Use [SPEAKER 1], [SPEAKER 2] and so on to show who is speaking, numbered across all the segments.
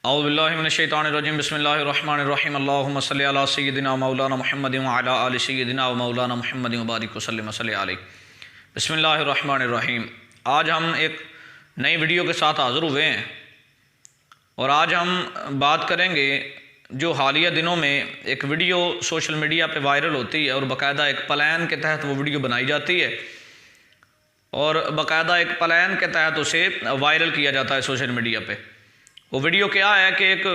[SPEAKER 1] اعوذ باللہ من الشیطان الرجیم بسم اللہ الرحمن الرحیم اللہم صلی علی سیدنا مولانا محمد وعلی آل سیدنا و مولانا محمد وبارک وسلم صلی علیہ بسم اللہ الرحمن الرحیم۔ آج ہم ایک نئی ویڈیو کے ساتھ حاضر ہوئے ہیں اور آج ہم بات کریں گے جو حالیہ دنوں میں ایک ویڈیو سوشل میڈیا پہ وائرل ہوتی ہے اور باقاعدہ ایک پلان کے تحت وہ ویڈیو بنائی جاتی ہے اور باقاعدہ ایک پلان کے تحت اسے وائرل کیا جاتا ہے سوشل میڈیا پہ۔ وہ ویڈیو کیا ہے کہ ایک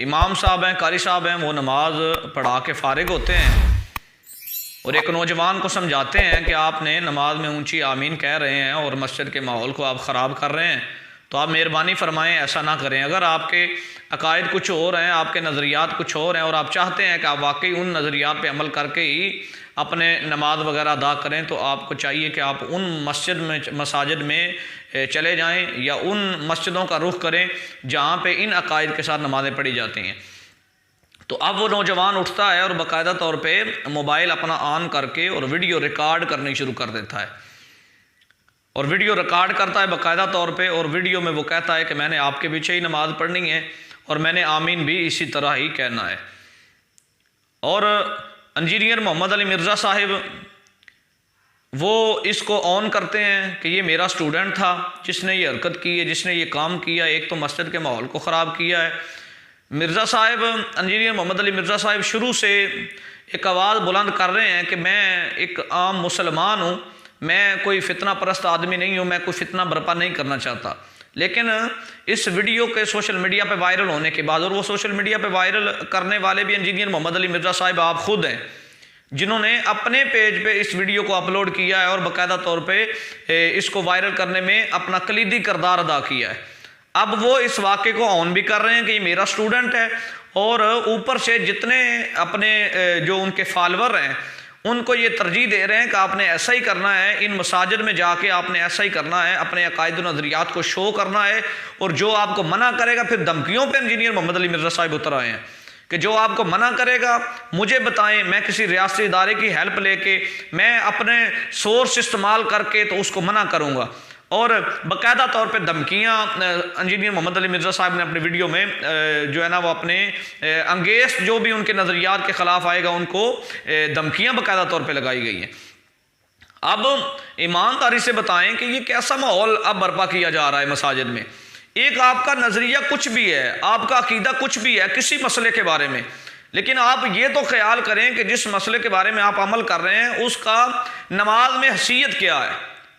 [SPEAKER 1] امام صاحب ہیں، قاری صاحب ہیں، وہ نماز پڑھا کے فارغ ہوتے ہیں اور ایک نوجوان کو سمجھاتے ہیں کہ آپ نے نماز میں اونچی آمین کہہ رہے ہیں اور مسجد کے ماحول کو آپ خراب کر رہے ہیں، تو آپ مہربانی فرمائیں ایسا نہ کریں۔ اگر آپ کے عقائد کچھ اور ہیں، آپ کے نظریات کچھ اور ہیں اور آپ چاہتے ہیں کہ آپ واقعی ان نظریات پہ عمل کر کے ہی اپنے نماز وغیرہ ادا کریں، تو آپ کو چاہیے کہ آپ ان مساجد میں چلے جائیں یا ان مسجدوں کا رخ کریں جہاں پہ ان عقائد کے ساتھ نمازیں پڑھی جاتی ہیں۔ تو اب وہ نوجوان اٹھتا ہے اور باقاعدہ طور پہ موبائل اپنا آن کر کے اور ویڈیو ریکارڈ کرنی شروع کر دیتا ہے اور ویڈیو ریکارڈ کرتا ہے باقاعدہ طور پہ، اور ویڈیو میں وہ کہتا ہے کہ میں نے آپ کے پیچھے ہی نماز پڑھنی ہے اور میں نے آمین بھی اسی طرح ہی کہنا ہے۔ اور انجینئر محمد علی مرزا صاحب وہ اس کو آن کرتے ہیں کہ یہ میرا سٹوڈنٹ تھا جس نے یہ حرکت کی ہے، جس نے یہ کام کیا، ایک تو مسجد کے ماحول کو خراب کیا ہے۔ مرزا صاحب، انجینئر محمد علی مرزا صاحب شروع سے ایک آواز بلند کر رہے ہیں کہ میں ایک عام مسلمان ہوں، میں کوئی فتنہ پرست آدمی نہیں ہوں، میں کوئی فتنہ برپا نہیں کرنا چاہتا۔ لیکن اس ویڈیو کے سوشل میڈیا پہ وائرل ہونے کے بعد، اور وہ سوشل میڈیا پہ وائرل کرنے والے بھی انجینئر محمد علی مرزا صاحب آپ خود ہیں، جنہوں نے اپنے پیج پہ اس ویڈیو کو اپلوڈ کیا ہے اور باقاعدہ طور پہ اس کو وائرل کرنے میں اپنا کلیدی کردار ادا کیا ہے۔ اب وہ اس واقعے کو آن بھی کر رہے ہیں کہ یہ میرا سٹوڈنٹ ہے، اور اوپر سے جتنے اپنے جو ان کے فالور ہیں ان کو یہ ترجیح دے رہے ہیں کہ آپ نے ایسا ہی کرنا ہے، ان مساجد میں جا کے آپ نے ایسا ہی کرنا ہے، اپنے عقائد و نظریات کو شو کرنا ہے، اور جو آپ کو منع کرے گا، پھر دھمکیوں پہ انجینئر محمد علی مرزا صاحب اتر آئے ہیں کہ جو آپ کو منع کرے گا مجھے بتائیں، میں کسی ریاستی ادارے کی ہیلپ لے کے، میں اپنے سورس استعمال کر کے تو اس کو منع کروں گا۔ اور باقاعدہ طور پہ دھمکیاں انجینئر محمد علی مرزا صاحب نے اپنے ویڈیو میں جو ہے نا وہ اپنے انگیز جو بھی ان کے نظریات کے خلاف آئے گا ان کو دھمکیاں باقاعدہ طور پہ لگائی گئی ہیں۔ اب ایمانداری سے بتائیں کہ یہ کیسا ماحول اب برپا کیا جا رہا ہے مساجد میں۔ ایک آپ کا نظریہ کچھ بھی ہے، آپ کا عقیدہ کچھ بھی ہے کسی مسئلے کے بارے میں، لیکن آپ یہ تو خیال کریں کہ جس مسئلے کے بارے میں آپ عمل کر رہے ہیں اس کا نماز میں حیثیت کیا ہے۔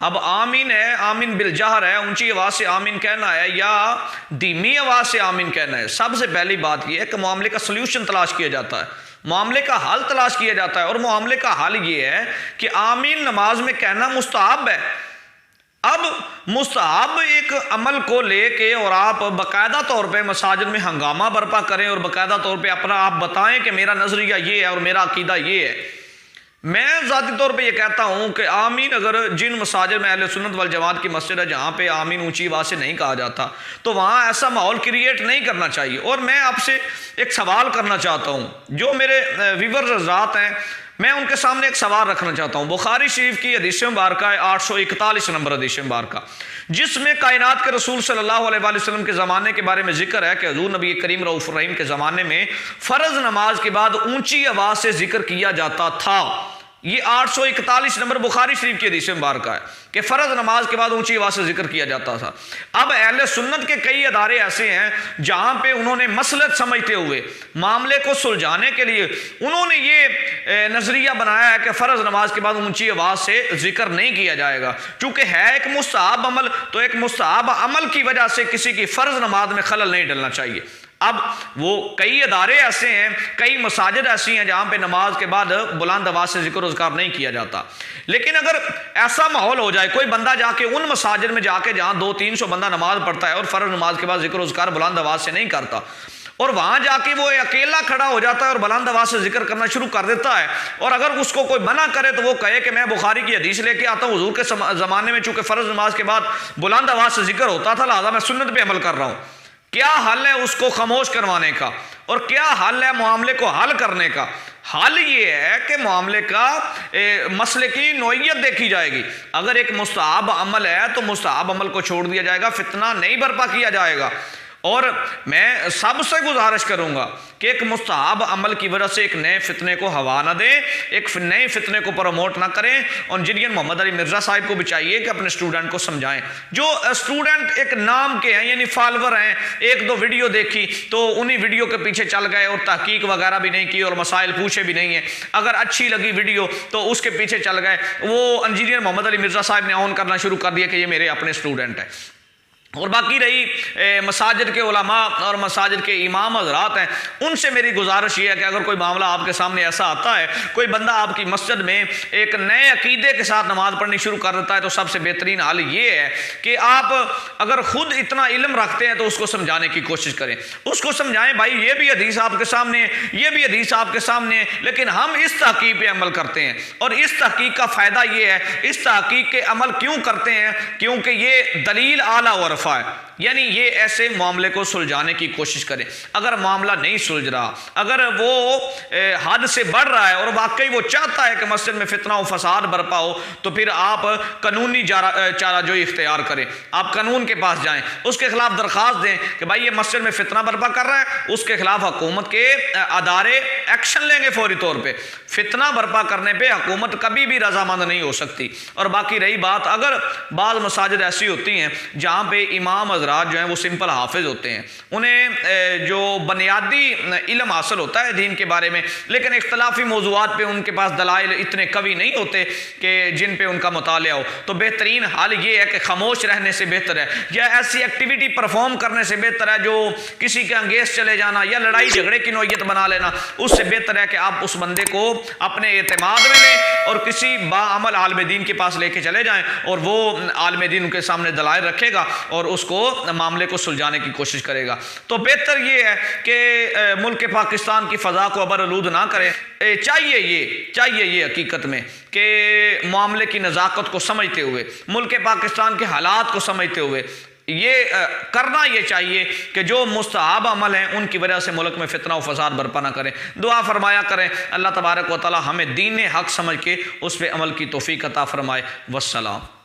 [SPEAKER 1] اب آمین ہے، آمین بالجہر ہے، اونچی آواز سے آمین کہنا ہے یا دھیمی آواز سے آمین کہنا ہے۔ سب سے پہلی بات یہ ہے کہ معاملے کا سلوشن تلاش کیا جاتا ہے، معاملے کا حل تلاش کیا جاتا ہے، اور معاملے کا حل یہ ہے کہ آمین نماز میں کہنا مستحب ہے۔ اب مستحب ایک عمل کو لے کے اور آپ باقاعدہ طور پہ مساجد میں ہنگامہ برپا کریں اور باقاعدہ طور پہ اپنا آپ بتائیں کہ میرا نظریہ یہ ہے اور میرا عقیدہ یہ ہے۔ میں ذاتی طور پہ یہ کہتا ہوں کہ آمین اگر جن مساجد میں اہل سنت والجماعت کی مسجد ہے جہاں پہ آمین اونچی آواز سے نہیں کہا جاتا تو وہاں ایسا ماحول کریٹ نہیں کرنا چاہیے۔ اور میں آپ سے ایک سوال کرنا چاہتا ہوں، جو میرے ویورز حضرات ہیں میں ان کے سامنے ایک سوال رکھنا چاہتا ہوں۔ بخاری شریف کی حدیث مبارکہ ہے 841 نمبر حدیث مبارکہ، جس میں کائنات کے رسول صلی اللہ علیہ وآلہ وسلم کے زمانے کے بارے میں ذکر ہے کہ حضور نبی کریم رؤوف الرحیم کے زمانے میں فرض نماز کے بعد اونچی آواز سے ذکر کیا جاتا تھا۔ یہ 841 نمبر بخاری شریف کی حدیث مبارکہ ہے کہ فرض نماز کے بعد اونچی آواز سے ذکر کیا جاتا تھا۔ اب اہل سنت کے کئی ادارے ایسے ہیں جہاں پہ انہوں نے مصلحت سمجھتے ہوئے معاملے کو سلجھانے کے لیے انہوں نے یہ نظریہ بنایا ہے کہ فرض نماز کے بعد اونچی آواز سے ذکر نہیں کیا جائے گا، چونکہ ہے ایک مستحب عمل، تو ایک مستحب عمل کی وجہ سے کسی کی فرض نماز میں خلل نہیں ڈلنا چاہیے۔ اب وہ کئی ادارے ایسے ہیں، کئی مساجد ایسی ہیں جہاں پہ نماز کے بعد بلند آواز سے ذکر و اذکار نہیں کیا جاتا۔ لیکن اگر ایسا ماحول ہو جائے، کوئی بندہ جا کے ان مساجد میں جا کے جہاں 200-300 بندہ نماز پڑھتا ہے اور فرض نماز کے بعد ذکر و اذکار بلند آواز سے نہیں کرتا، اور وہاں جا کے وہ اکیلا کھڑا ہو جاتا ہے اور بلند آواز سے ذکر کرنا شروع کر دیتا ہے، اور اگر اس کو کوئی منع کرے تو وہ کہے کہ میں بخاری کی حدیث لے کے آتا ہوں، حضور کے زمانے میں چونکہ فرض نماز کے بعد بلند آواز سے ذکر ہوتا تھا لہذا میں سنت پہ عمل کر رہا ہوں۔ کیا حل ہے اس کو خاموش کروانے کا، اور کیا حل ہے معاملے کو حل کرنے کا؟ حل یہ ہے کہ معاملے کا مسئلے کی نوعیت دیکھی جائے گی۔ اگر ایک مستحب عمل ہے تو مستحب عمل کو چھوڑ دیا جائے گا، فتنہ نہیں برپا کیا جائے گا۔ اور میں سب سے گزارش کروں گا کہ ایک مستحب عمل کی وجہ سے ایک نئے فتنے کو ہوا نہ دیں، ایک نئے فتنے کو پروموٹ نہ کریں، اور انجینئر محمد علی مرزا صاحب کو بھی چاہیے کہ اپنے اسٹوڈنٹ کو سمجھائیں۔ جو اسٹوڈنٹ ایک نام کے ہیں، یعنی فالوور ہیں، ایک دو ویڈیو دیکھی تو انہی ویڈیو کے پیچھے چل گئے اور تحقیق وغیرہ بھی نہیں کی اور مسائل پوچھے بھی نہیں ہیں، اگر اچھی لگی ویڈیو تو اس کے پیچھے چل گئے، وہ انجینئر محمد علی مرزا صاحب نے آن کرنا شروع کر دیا کہ یہ میرے اپنے اسٹوڈنٹ ہیں۔ اور باقی رہی مساجد کے علماء اور مساجد کے امام حضرات ہیں، ان سے میری گزارش یہ ہے کہ اگر کوئی معاملہ آپ کے سامنے ایسا آتا ہے، کوئی بندہ آپ کی مسجد میں ایک نئے عقیدے کے ساتھ نماز پڑھنی شروع کر دیتا ہے، تو سب سے بہترین حل یہ ہے کہ آپ اگر خود اتنا علم رکھتے ہیں تو اس کو سمجھانے کی کوشش کریں، اس کو سمجھائیں بھائی یہ بھی حدیث آپ کے سامنے ہے، یہ بھی حدیث آپ کے سامنے ہے، لیکن ہم اس تحقیق پہ عمل کرتے ہیں، اور اس تحقیق کا فائدہ یہ ہے، اس تحقیق کے عمل کیوں کرتے ہیں؟ کیونکہ یہ دلیل اعلیٰ و رفع ہے، یعنی یہ ایسے معاملے کو سلجھانے کی کوشش کریں۔ اگر معاملہ نہیں سلجھ رہا، اگر وہ حد سے بڑھ رہا ہے اور واقعی وہ چاہتا ہے کہ مسجد میں فتنہ و فساد برپا ہو، تو پھر آپ قانونی چارہ جوئی اختیار کریں، آپ قانون کے پاس جائیں، اس کے خلاف درخواست دیں کہ بھائی یہ مسجد میں فتنہ برپا کر رہا ہے، اس کے خلاف حکومت کے ادارے ایکشن لیں گے فوری طور پہ۔ فتنہ برپا کرنے پہ حکومت کبھی بھی رضامند نہیں ہو سکتی۔ اور باقی رہی بات، اگر بعض مساجد ایسی ہوتی ہیں جہاں پہ امام حضرات جو ہیں وہ سمپل حافظ ہوتے ہیں، انہیں جو بنیادی علم حاصل ہوتا ہے دین کے بارے میں، لیکن اختلافی موضوعات پہ ان کے پاس دلائل اتنے قوی نہیں ہوتے کہ جن پہ ان کا مطالعہ ہو، تو بہترین حال یہ ہے کہ خاموش رہنے سے بہتر ہے، یا ایسی ایکٹیویٹی پرفارم کرنے سے بہتر ہے جو کسی کے انگیز چلے جانا یا لڑائی جھگڑے کی نوعیت بنا لینا، اس سے بہتر ہے کہ آپ اس بندے کو اپنے اعتماد میں لیں اور کسی باعمل عالم دین کے پاس لے کے چلے جائیں، اور وہ عالم دین ان کے سامنے دلائل رکھے گا اور اس کو معاملے کو سلجھانے کی کوشش کرے گا۔ تو بہتر یہ ہے کہ ملک پاکستان کی فضا کو ابر آلود نہ کریں۔ چاہیے یہ حقیقت میں کہ معاملے کی نزاکت کو سمجھتے ہوئے، ملک پاکستان کے حالات کو سمجھتے ہوئے یہ کرنا یہ چاہیے کہ جو مستحب عمل ہیں ان کی وجہ سے ملک میں فتنہ و فساد برپا نہ کریں۔ دعا فرمایا کریں اللہ تبارک و تعالی ہمیں دین حق سمجھ کے اس پہ عمل کی توفیق عطا فرمائے۔ والسلام۔